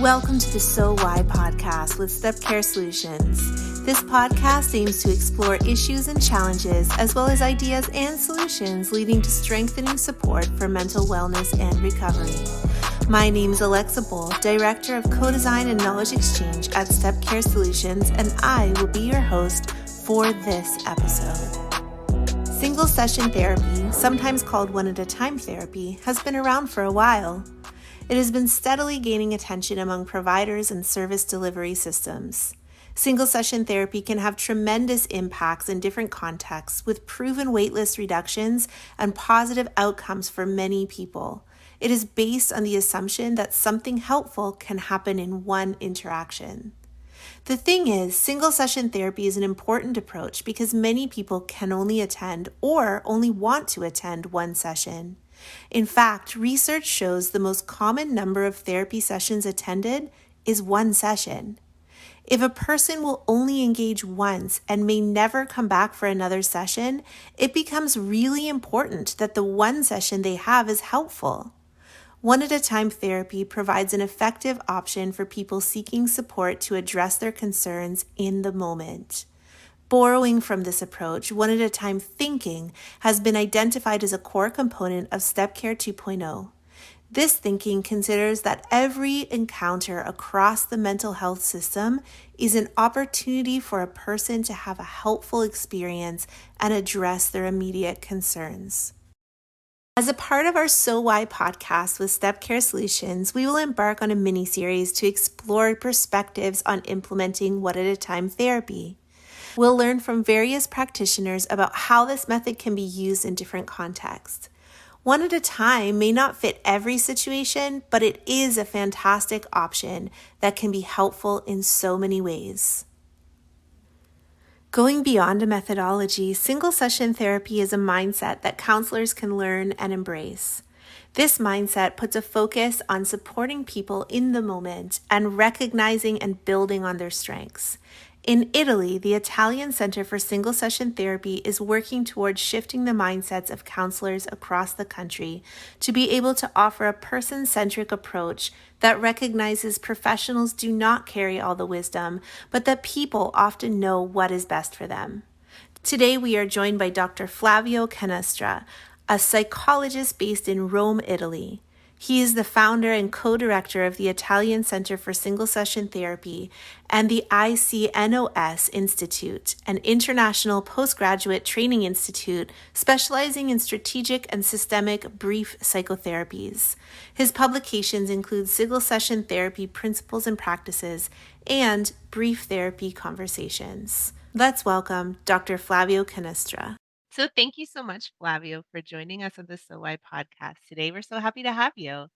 Welcome to the So Why podcast with Step Care Solutions. This podcast aims to explore issues and challenges, as well as ideas and solutions leading to strengthening support for mental wellness and recovery. My name is Alexa Bull, Director of Co-Design and Knowledge Exchange at Step Care Solutions, and I will be your host for this episode. Single session therapy, sometimes called one-at-a-time therapy, has been around for a while. It has been steadily gaining attention among providers and service delivery systems. Single session therapy can have tremendous impacts in different contexts with proven waitlist reductions and positive outcomes for many people. It is based on the assumption that something helpful can happen in one interaction. The thing is, single session therapy is an important approach because many people can only attend or only want to attend one session. In fact, research shows the most common number of therapy sessions attended is one session. If a person will only engage once and may never come back for another session, it becomes really important that the one session they have is helpful. One-at-a-time therapy provides an effective option for people seeking support to address their concerns in the moment. Borrowing from this approach, one-at-a-time thinking has been identified as a core component of Step Care 2.0. This thinking considers that every encounter across the mental health system is an opportunity for a person to have a helpful experience and address their immediate concerns. As a part of our So Why podcast with Step Care Solutions, we will embark on a mini-series to explore perspectives on implementing one-at-a-time therapy. We'll learn from various practitioners about how this method can be used in different contexts. One at a time may not fit every situation, but it is a fantastic option that can be helpful in so many ways. Going beyond a methodology, single session therapy is a mindset that counselors can learn and embrace. This mindset puts a focus on supporting people in the moment and recognizing and building on their strengths. In Italy, the Italian Center for Single Session Therapy is working towards shifting the mindsets of counselors across the country to be able to offer a person-centric approach that recognizes professionals do not carry all the wisdom, but that people often know what is best for them. Today, we are joined by Dr. Flavio Cannistrà, a psychologist based in Rome, Italy. He is the founder and co-director of the Italian Center for Single Session Therapy and the ICNOS Institute, an international postgraduate training institute specializing in strategic and systemic brief psychotherapies. His publications include Single Session Therapy Principles and Practices and Brief Therapy Conversations. Let's welcome Dr. Flavio Cannistrà. So thank you so much, Flavio, for joining us on the So Why podcast today. We're so happy to have you.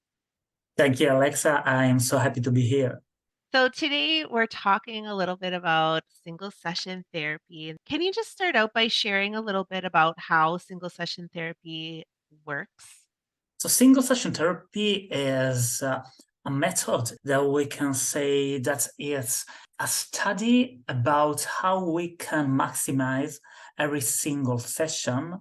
Thank you, Alexa. I am so happy to be here. So today we're talking a little bit about single session therapy. Can you just start out by sharing a little bit about how single session therapy works? So single session therapy is a method that we can say that it's a study about how we can maximize every single session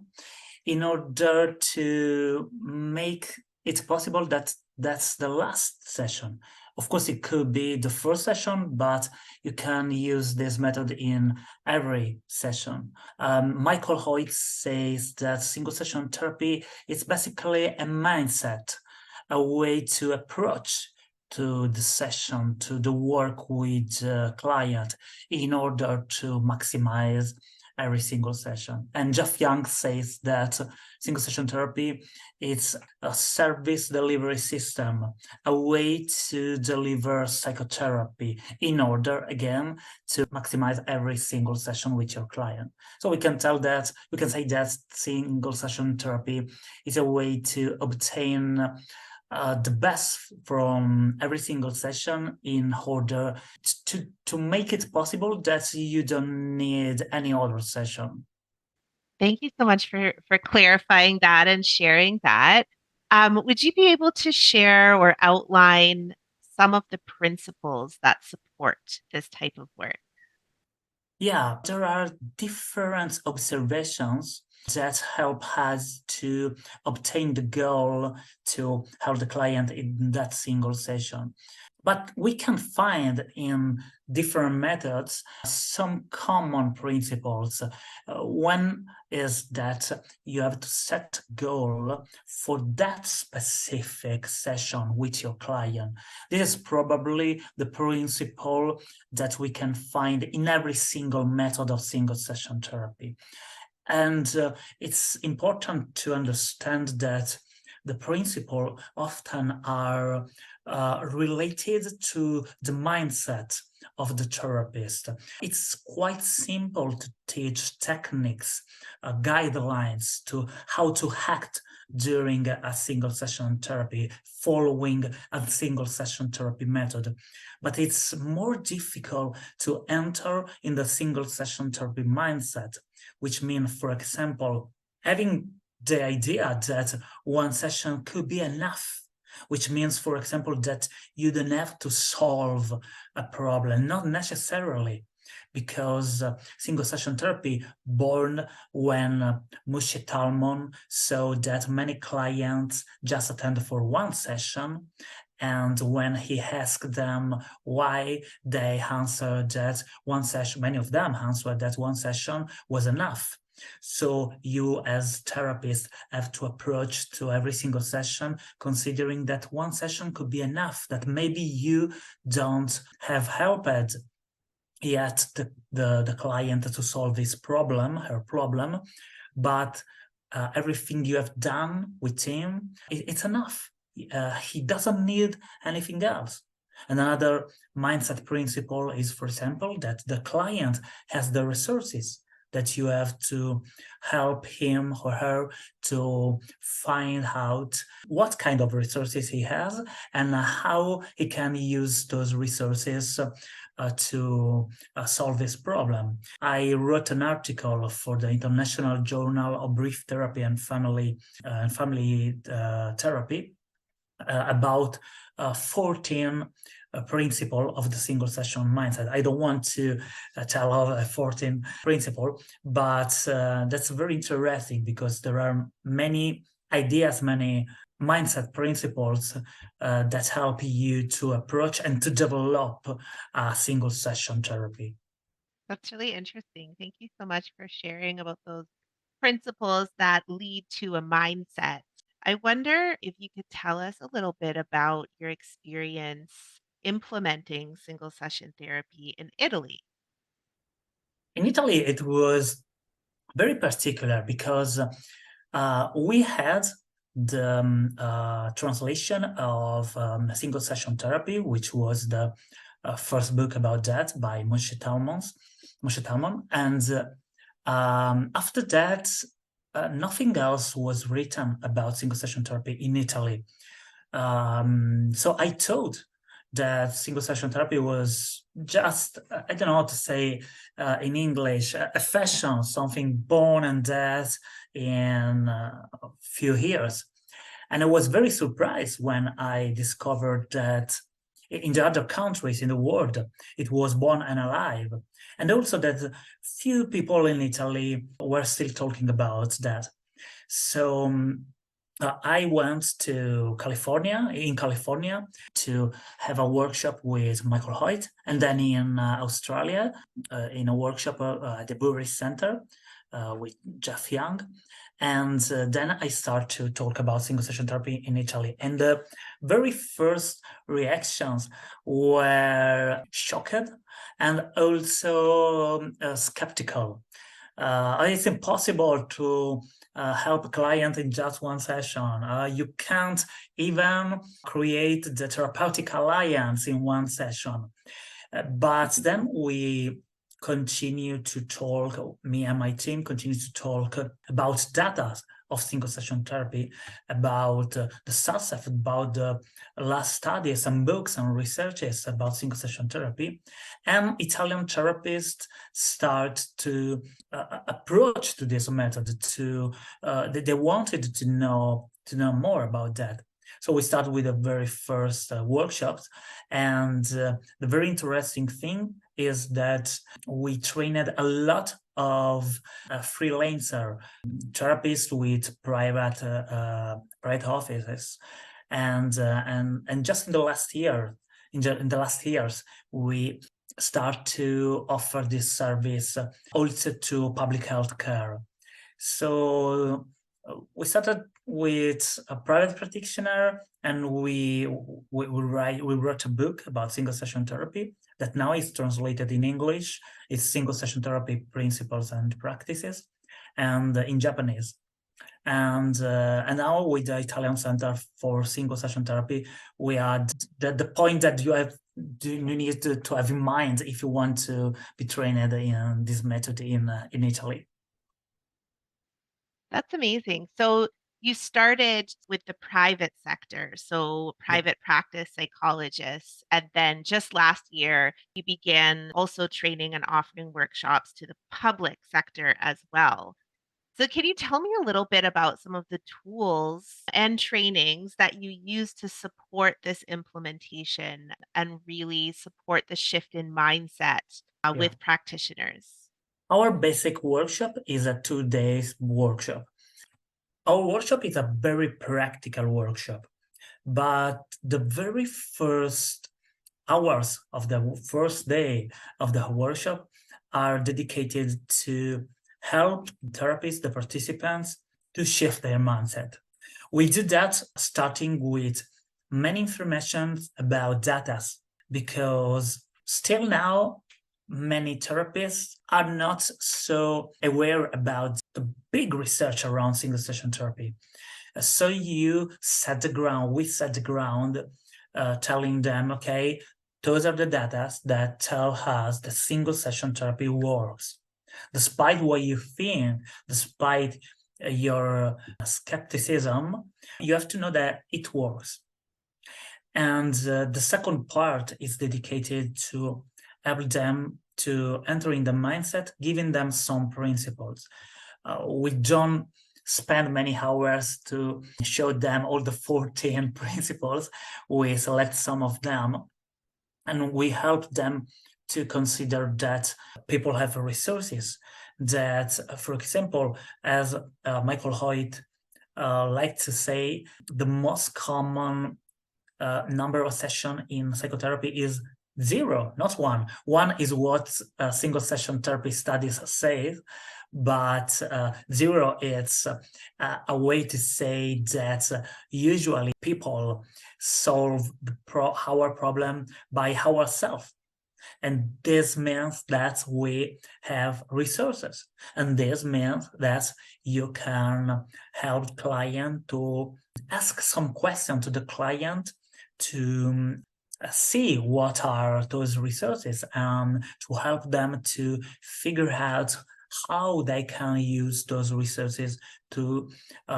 in order to make it possible that that's the last session. Of course, it could be the first session, but you can use this method in every session. Michael Hoyt says that single session therapy is basically a mindset, a way to approach to the session, to the work with the client in order to maximize every single session. And Jeff Young says that single session therapy is a service delivery system, a way to deliver psychotherapy in order, again, to maximize every single session with your client. So we can say that single session therapy is a way to obtain the best from every single session in order to make it possible that you don't need any other session. Thank you so much for clarifying that and sharing that. Would you be able to share or outline some of the principles that support this type of work? Yeah, there are different observations that help us to obtain the goal to help the client in that single session. But we can find in different methods some common principles. One is that you have to set a goal for that specific session with your client. This is probably the principle that we can find in every single method of single session therapy. And it's important to understand that the principles often are related to the mindset of the therapist. It's quite simple to teach techniques, guidelines to how to act during a single session therapy, following a single session therapy method. But it's more difficult to enter in the single session therapy mindset, which means, for example, having the idea that one session could be enough, which means, for example, that you don't have to solve a problem, not necessarily, because single session therapy born when Moshe Talmon saw that many clients just attend for one session, and when he asked them why, they answered that one session, many of them answered that one session was enough. So you as therapist have to approach to every single session considering that one session could be enough, that maybe you don't have helped yet the client to solve his problem, her problem, but everything you have done with him, it's enough. He doesn't need anything else. Another mindset principle is, for example, that the client has the resources, that you have to help him or her to find out what kind of resources he has and how he can use those resources to solve this problem. I wrote an article for the International Journal of Brief Therapy and Family Therapy about 14 principle of the single session mindset. I don't want to tell all 14 principle, but that's very interesting because there are many ideas, many mindset principles that help you to approach and to develop a single session therapy. That's really interesting. Thank you so much for sharing about those principles that lead to a mindset. I wonder if you could tell us a little bit about your experience implementing single session therapy in Italy. In Italy, it was very particular because we had the translation of single session therapy, which was the first book about that by Moshe Talmon. And after that, nothing else was written about single session therapy in Italy. So I thought that single session therapy was just, I don't know how to say in English, a fashion, something born and dead in a few years. And I was very surprised when I discovered that in the other countries in the world, it was born and alive. And also that few people in Italy were still talking about that. So I went to California, to have a workshop with Michael Hoyt, and then in Australia, in a workshop at the Brewery Center with Jeff Young. And then I start to talk about single session therapy in Italy. And the very first reactions were shocked and also skeptical. It's impossible to help a client in just one session. You can't even create the therapeutic alliance in one session. But then we continue to talk, me and my team continue to talk about data of single session therapy, about the success, about the last studies and books and researches about single session therapy. And Italian therapists start to approach to this method. They wanted to know more about that. So we started with the very first workshops, and the very interesting thing is that we trained a lot of freelancer therapists with private offices, and just in the last year, in the last years, we start to offer this service also to public health care. So we started with a private practitioner, and we wrote a book about single session therapy that now is translated in English. It's Single Session Therapy Principles and Practices, and in Japanese. And now with the Italian Center for Single Session Therapy, we had the point that you need to have in mind if you want to be trained in this method in Italy. That's amazing. So you started with the private sector, so private practice psychologists, and then just last year you began also training and offering workshops to the public sector as well. So can you tell me a little bit about some of the tools and trainings that you use to support this implementation and really support the shift in mindset with practitioners? Our basic workshop is a 2 day workshop. Our workshop is a very practical workshop, but the very first hours of the first day of the workshop are dedicated to help therapists, the participants, to shift their mindset. We do that starting with many information about data, because still now many therapists are not so aware about the big research around single session therapy. So we set the ground, telling them, okay, those are the data that tell us that single session therapy works. Despite what you think, despite your skepticism, you have to know that it works. And the second part is dedicated to help them to enter in the mindset, giving them some principles. We don't spend many hours to show them all the 14 principles. We select some of them, and we help them to consider that people have resources that, for example, as Michael Hoyt liked to say, the most common number of sessions in psychotherapy is 0, not 1. 1 is what single session therapy studies say, but 0 is a way to say that usually people solve our problem by ourselves. And this means that we have resources. And this means that you can help the client to ask some questions to the client to see what are those resources, and to help them to figure out how they can use those resources to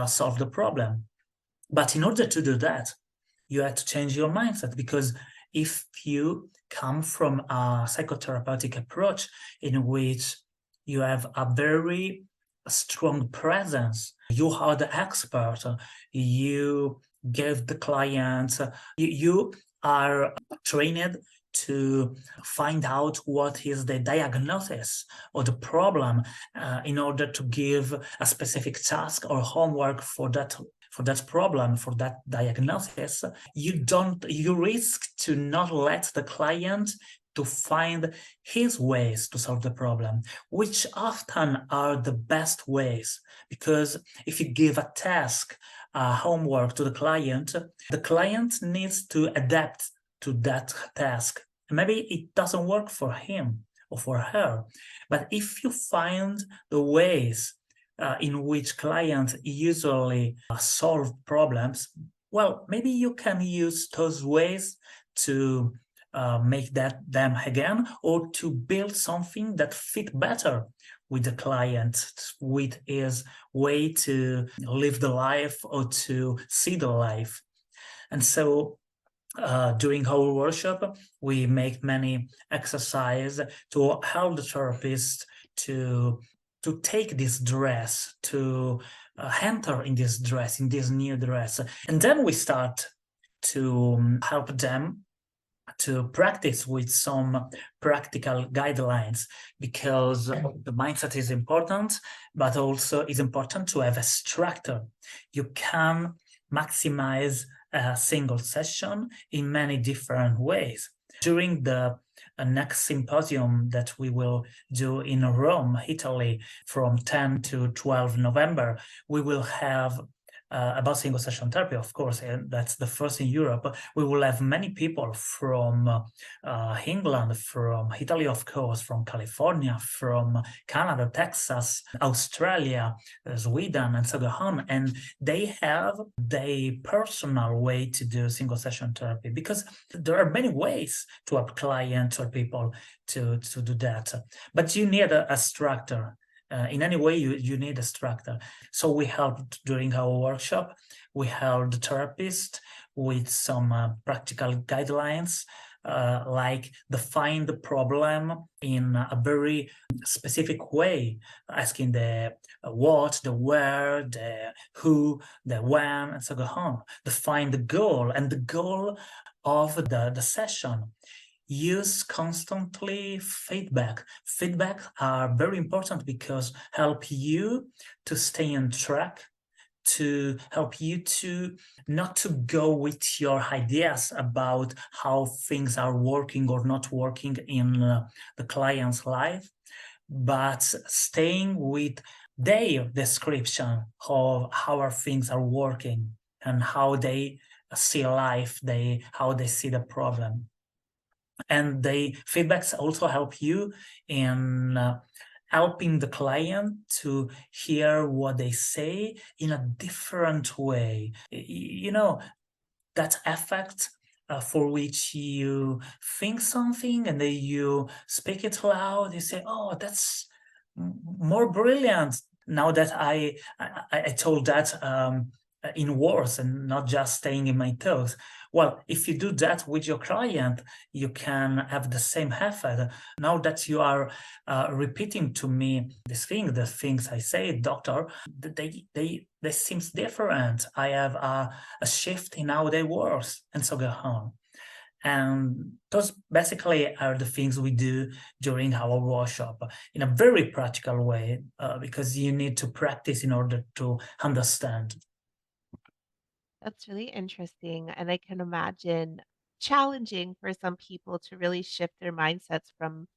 solve the problem. But in order to do that, you have to change your mindset, because if you come from a psychotherapeutic approach in which you have a very strong presence, you are the expert, you give the client, you are trained to find out what is the diagnosis or the problem in order to give a specific task or homework for that problem, for that diagnosis. You risk to not let the client to find his ways to solve the problem, which often are the best ways. Because if you give a task, homework to the client needs to adapt to that task. Maybe it doesn't work for him or for her. But if you find the ways in which clients usually solve problems, well, maybe you can use those ways to make them again, or to build something that fit better with the client, with his way to live the life or to see the life. And so during our workshop, we make many exercises to help the therapist to take this dress, to enter in this dress, in this new dress. And then we start to help them to practice with some practical guidelines, because the mindset is important, but also it's important to have a structure. You can maximize a single session in many different ways. During the next symposium that we will do in Rome, Italy, from 10 to 12 November, we will have about single session therapy, of course, and that's the first in Europe. We will have many people from England, from Italy, of course, from California, from Canada, Texas, Australia, Sweden, and so on. And they have their personal way to do single session therapy, because there are many ways to help clients or people to do that. But you need a structure. In any way, you need a structure. So we helped during our workshop, we helped the therapist with some practical guidelines, like define the problem in a very specific way, asking the what, the where, the who, the when, and so on. Define the goal, and the goal of the session. Use constantly feedback. Feedback are very important because help you to stay on track, to help you to not to go with your ideas about how things are working or not working in the client's life, but staying with their description of how things are working and how they see life, how they see the problem. And the feedbacks also help you in helping the client to hear what they say in a different way. You know, that effect for which you think something and then you speak it loud, you say, oh, that's more brilliant now that I told that in words and not just staying in my toes. Well, if you do that with your client, you can have the same effect. Now that you are repeating to me the things I say, doctor, they seems different. I have a shift in how they work, and so on. And those basically are the things we do during our workshop in a very practical way, because you need to practice in order to understand. That's really interesting. And I can imagine challenging for some people to really shift their mindsets from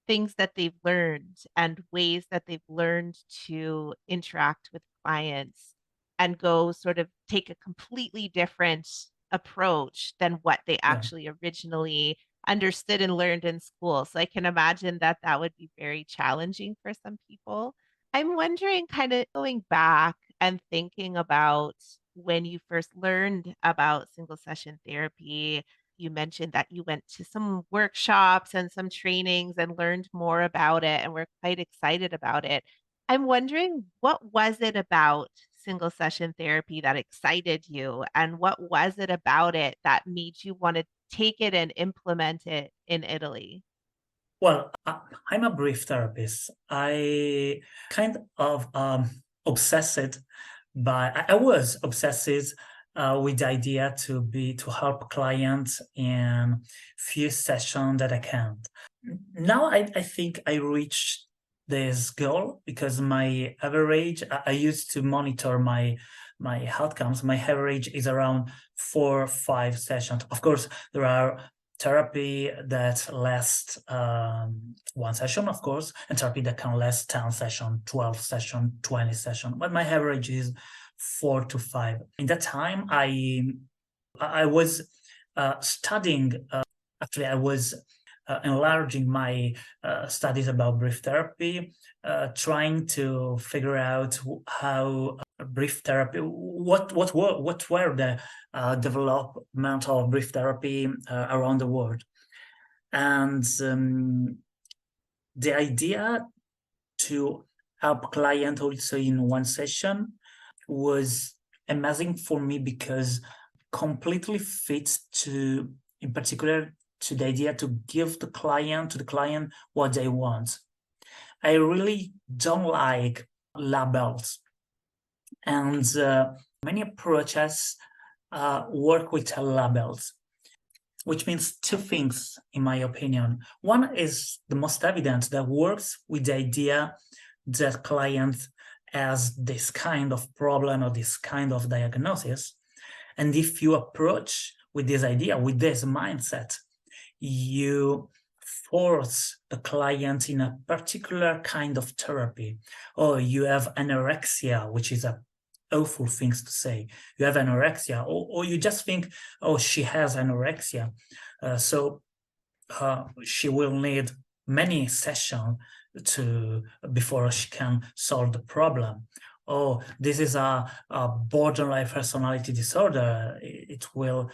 things that they've learned and ways that they've learned to interact with clients and go sort of take a completely different approach than what they Yeah. actually originally understood and learned in school. So I can imagine that that would be very challenging for some people. I'm wondering, kind of going back and thinking about when you first learned about single session therapy. You mentioned that you went to some workshops and some trainings and learned more about it and were quite excited about it. I'm wondering, what was it about single session therapy that excited you? And what was it about it that made you want to take it and implement it in Italy? Well, I'm a brief therapist. I kind of obsessed I was obsessed with the idea to help clients in few sessions that I can't. Now I think I reached this goal because my average, I used to monitor my outcomes. My average is around 4 or 5 sessions. Of course, there are therapy that lasts 1 session, of course, and therapy that can last 10 session, 12 session, 20 session. But my average is 4 to 5. In that time, I was studying. Actually, I was enlarging my studies about brief therapy, trying to figure out how brief therapy, what were the development of brief therapy around the world. And the idea to help client also in 1 session was amazing for me because completely fits to, in particular, to the idea to give to the client what they want. I really don't like labels. And many approaches work with labels, which means two things, in my opinion. One is the most evident, that works with the idea that client has this kind of problem or this kind of diagnosis. And if you approach with this idea, with this mindset, you force the client in a particular kind of therapy. Or you have anorexia, which is a awful things to say. You have anorexia, or you just think, oh, she has anorexia, so she will need many sessions before she can solve the problem. Oh, this is a borderline personality disorder. It will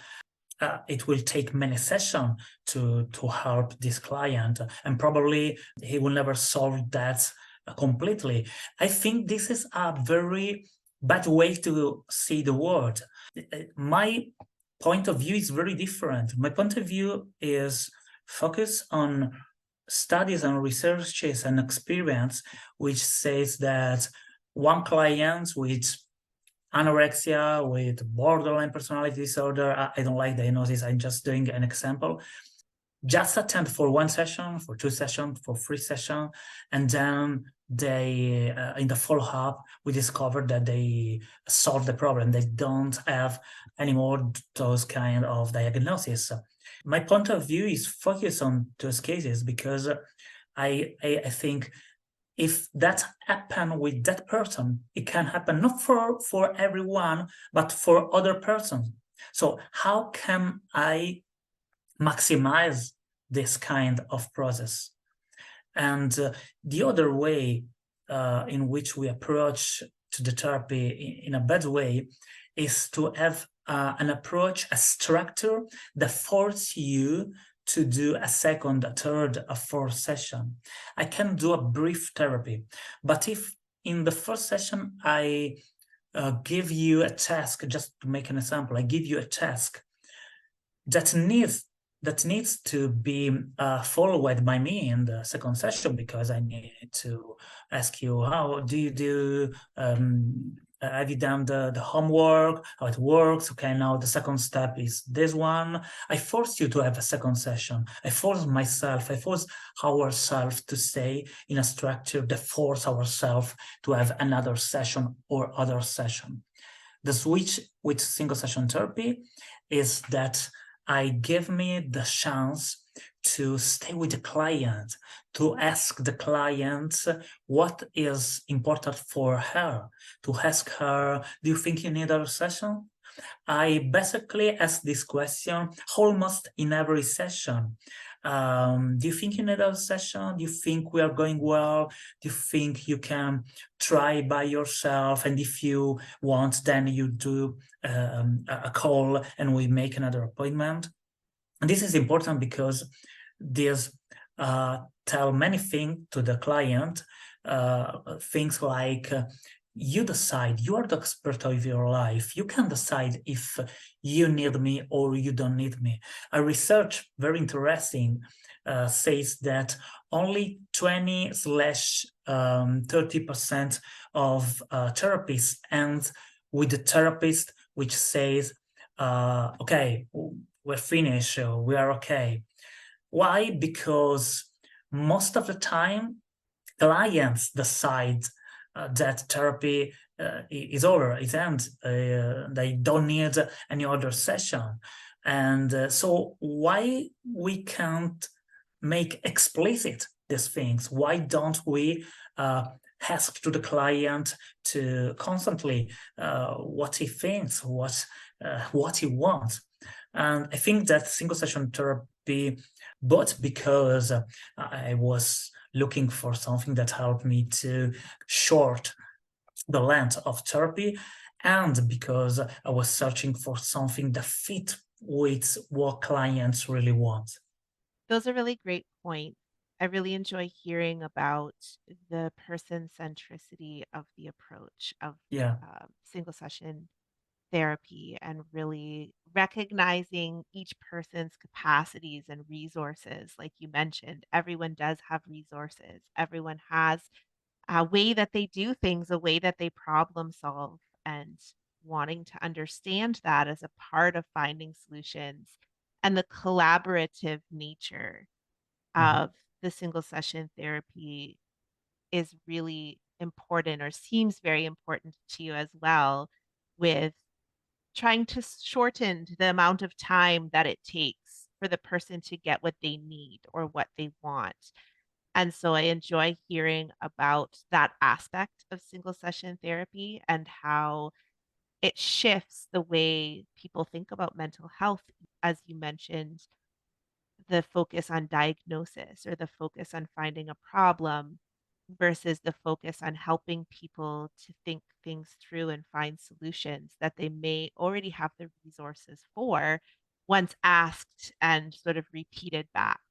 take many sessions to help this client, and probably he will never solve that completely. I think this is a very bad way to see the world. My point of view is very different. My point of view is focus on studies and researches and experience, which says that one client with anorexia, with borderline personality disorder, I don't like diagnosis, I'm just doing an example, just attend for one session, for two sessions, for three sessions, and then they, in the follow-up, we discovered that they solved the problem. They don't have anymore those kind of diagnoses. My point of view is focus on those cases, because I think if that happen with that person, it can happen not for everyone, but for other persons. So how can I maximize this kind of process? And the other way in which we approach to the therapy in a bad way is to have an approach, a structure that forces you to do a second, a third, a fourth session. I can do a brief therapy, but if in the first session I give you a task, just to make an example, I give you a task that needs to be followed by me in the second session, because I need to ask you, how do you do, have you done the homework, how it works? Okay, now the second step is this one. I force you to have a second session. I force ourselves to stay in a structure that force ourselves to have another session or other session. The switch with single session therapy is that I give me the chance to stay with the client, to ask the client what is important for her, to ask her, do you think you need a session? I basically ask this question almost in every session. Do you think you need a session? Do you think we are going well? Do you think you can try by yourself? And if you want, then you do a call and we make another appointment. And this is important because this tell many things to the client, things like, you decide, you are the expert of your life. You can decide if you need me or you don't need me. A research, very interesting, says that only 20-30% of therapists end with the therapist which says, okay, we're finished, we are okay. Why? Because most of the time, clients decide that therapy is over, it ends, they don't need any other session. And so why we can't make explicit these things? Why don't we ask to the client to constantly what he thinks, what he wants? And I think that single session therapy, both because I was looking for something that helped me to short the length of therapy, and because I was searching for something that fit with what clients really want. Those are really great points. I really enjoy hearing about the person centricity of the approach of Yeah. single session therapy and really recognizing each person's capacities and resources. Like you mentioned, everyone does have resources, everyone has a way that they do things, a way that they problem solve, and wanting to understand that as a part of finding solutions and the collaborative nature Mhm. of the single session therapy is really important or seems very important to you as well with trying to shorten the amount of time that it takes for the person to get what they need or what they want. And so I enjoy hearing about that aspect of single session therapy and how it shifts the way people think about mental health. As you mentioned, the focus on diagnosis or the focus on finding a problem versus the focus on helping people to think things through and find solutions that they may already have the resources for once asked and sort of repeated back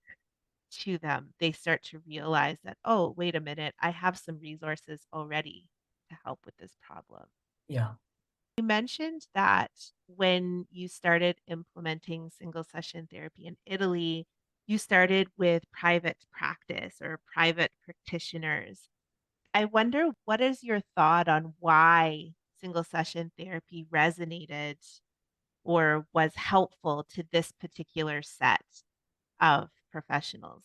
to them, they start to realize that, oh, wait a minute, I have some resources already to help with this problem. Yeah. You mentioned that when you started implementing single session therapy in Italy, you started with private practice or private practitioners. I wonder what is your thought on why single session therapy resonated or was helpful to this particular set of professionals?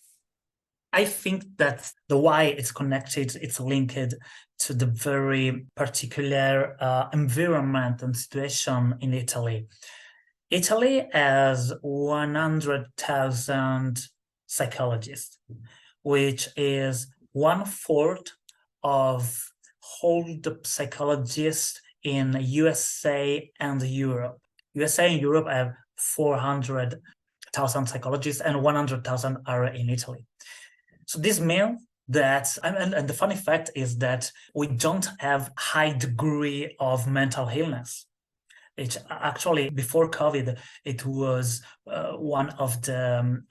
I think that the why it's connected, it's linked to the very particular environment and situation in Italy. Italy has 100,000 psychologists, which is 1/4 of all the psychologists in USA and Europe. USA and Europe have 400,000 psychologists and 100,000 are in Italy. So this means that, and the funny fact is that we don't have high degree of mental illness. It actually, before COVID, it was one of the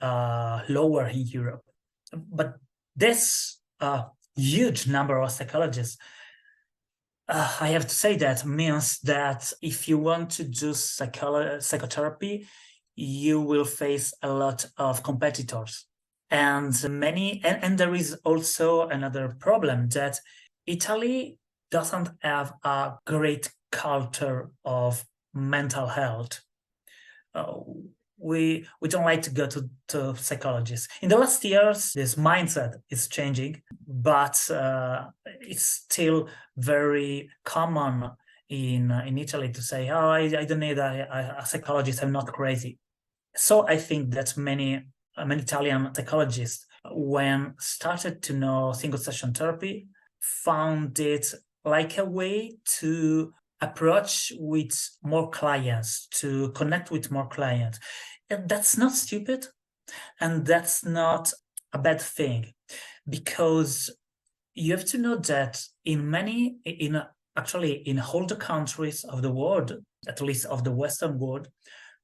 lower in Europe. But this huge number of psychologists, I have to say that means that if you want to do psychotherapy, you will face a lot of competitors. And there is also another problem that Italy doesn't have a great culture of mental health. We don't like to go to psychologists. In the last years, this mindset is changing, but it's still very common in Italy to say, "Oh, I don't need a psychologist. I'm not crazy." So I think that many Italian psychologists, when started to know single session therapy, found it like a way to approach with more clients, to connect with more clients. And that's not stupid, and that's not a bad thing, because you have to know that actually in all the countries of the world, at least of the Western world,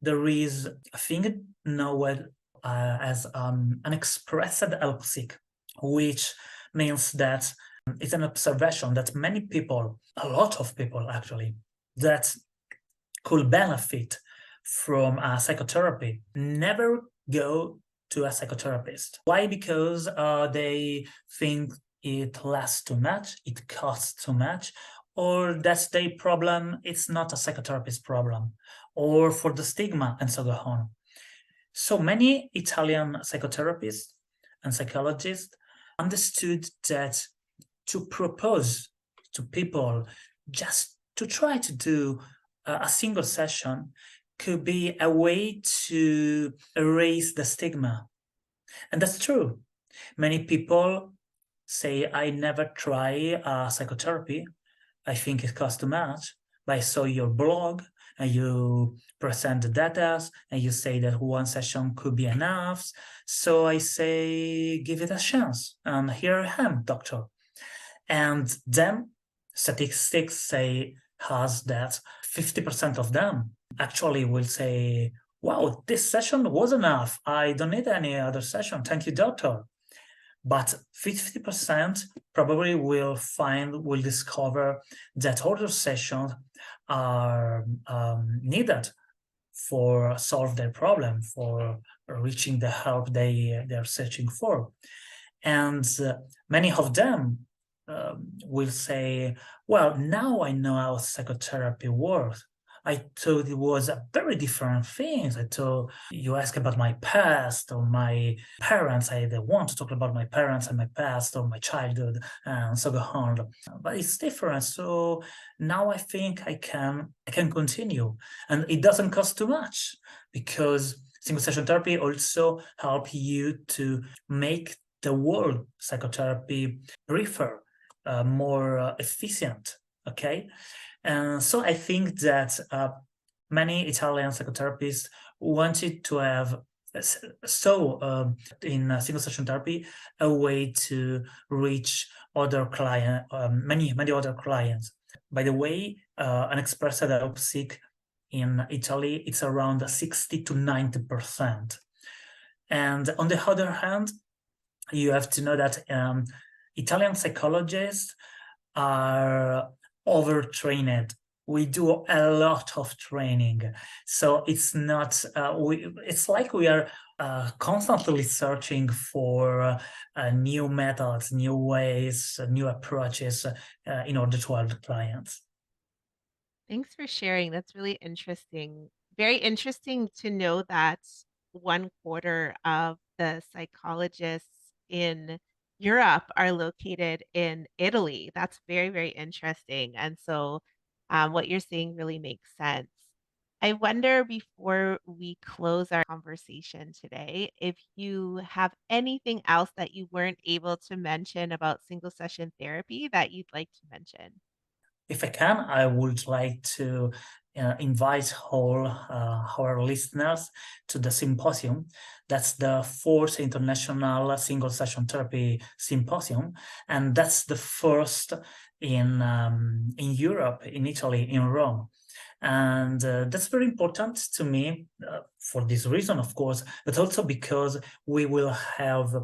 there is a thing known as an expressed help-seek, which means that it's an observation that many people, a lot of people actually, that could benefit from psychotherapy never go to a psychotherapist. Why? Because they think it lasts too much, it costs too much, or that's their problem, it's not a psychotherapist problem, or for the stigma, and so on. So many Italian psychotherapists and psychologists understood that to propose to people just to try to do a single session could be a way to erase the stigma. And that's true. Many people say, I never try psychotherapy. I think it costs too much. But I saw your blog and you present the data and you say that one session could be enough. So I say, give it a chance. And here I am, doctor. And then statistics say us that 50% of them actually will say, wow, this session was enough. I don't need any other session. Thank you, doctor. But 50% probably will discover that other sessions are needed for solve their problem, for reaching the help they are searching for. And many of them will say, well, now I know how psychotherapy works. I thought it was a very different thing. I thought you ask about my past or my parents. I either want to talk about my parents and my past or my childhood and so on. But it's different. So now I think I can continue. And it doesn't cost too much because single session therapy also help you to make the word psychotherapy briefer, more efficient, okay? And so I think that many Italian psychotherapists wanted to have in single session therapy a way to reach other many other clients. By the way, an express help seek in Italy, it's around 60 to 90%. And on the other hand, you have to know that Italian psychologists are overtrained. We do a lot of training, so it's not. It's like we are constantly searching for new methods, new ways, new approaches in order to help the clients. Thanks for sharing. That's really interesting. Very interesting to know that one quarter of the psychologists in Europe are located in Italy. That's very, very interesting. And so, what you're saying really makes sense. I wonder before we close our conversation today, if you have anything else that you weren't able to mention about single session therapy that you'd like to mention. If I can, I would like to invite all our listeners to the symposium. That's the fourth International Single Session Therapy Symposium, and that's the first in Europe, in Italy, in Rome. And that's very important to me for this reason, of course, but also because we will have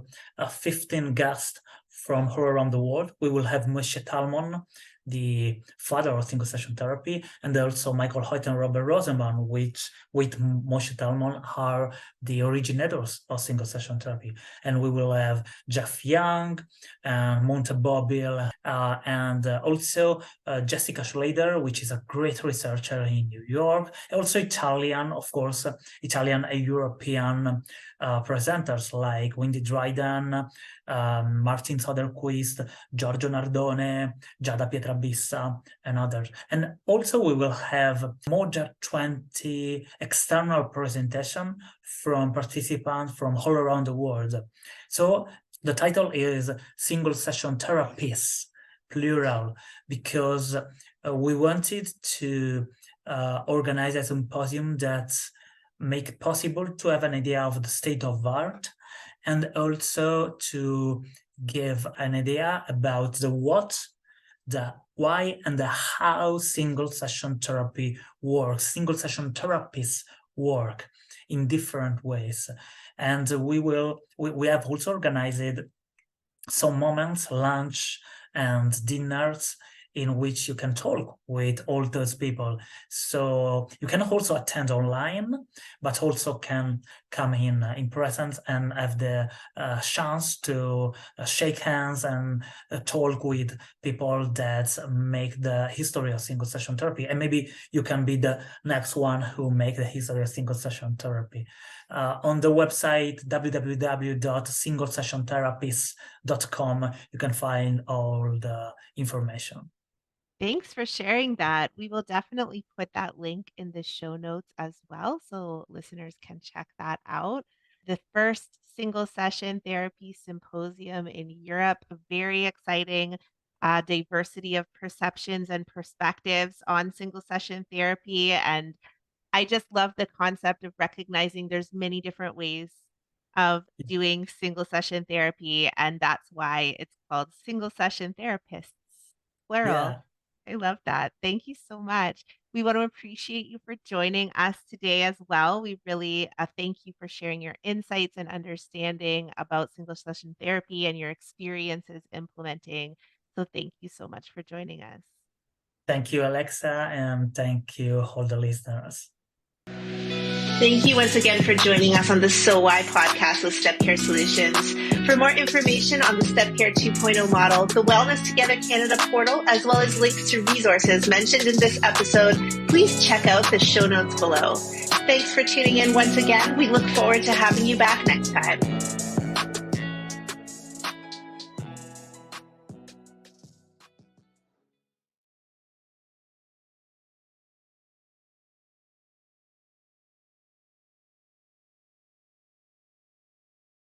15 guests from all around the world. We will have Moshe Talmon, the father of single session therapy, and also Michael Hoyt and Robert Rosenbaum, which with Moshe Talmon are the originators of single session therapy. And we will have Jeff Young, Monte Bobil, and also Jessica Schleider, which is a great researcher in New York. Also Italian, of course, Italian and European presenters like Wendy Dryden, Martin Soderquist, Giorgio Nardone, Giada Pietrabissa, and others. And also we will have more than 20 external presentation from participants from all around the world. So the title is Single Session Therapies, plural, because we wanted to organize a symposium that make it possible to have an idea of the state of art and also to give an idea about the what, the why, and the how single session therapy works. Single session therapies work in different ways. And we have also organized some moments, lunch and dinners, in which you can talk with all those people. So you can also attend online, but also can come in presence and have the chance to shake hands and talk with people that make the history of single session therapy. And maybe you can be the next one who make the history of single session therapy. On the website www.singlesessiontherapies.com, you can find all the information. Thanks for sharing that. We will definitely put that link in the show notes as well so listeners can check that out. The first single session therapy symposium in Europe, very exciting. Diversity of perceptions and perspectives on single session therapy. And I just love the concept of recognizing there's many different ways of doing single session therapy. And that's why it's called single session therapists, plural. Yeah. I love that. Thank you so much. We want to appreciate you for joining us today as well. We really thank you for sharing your insights and understanding about single session therapy and your experiences implementing. So, thank you so much for joining us. Thank you, Alexa, and thank you, all the listeners. Thank you once again for joining us on the So Why podcast with Step Care Solutions. For more information on the Step Care 2.0 model, the Wellness Together Canada portal, as well as links to resources mentioned in this episode, please check out the show notes below. Thanks for tuning in once again. We look forward to having you back next time.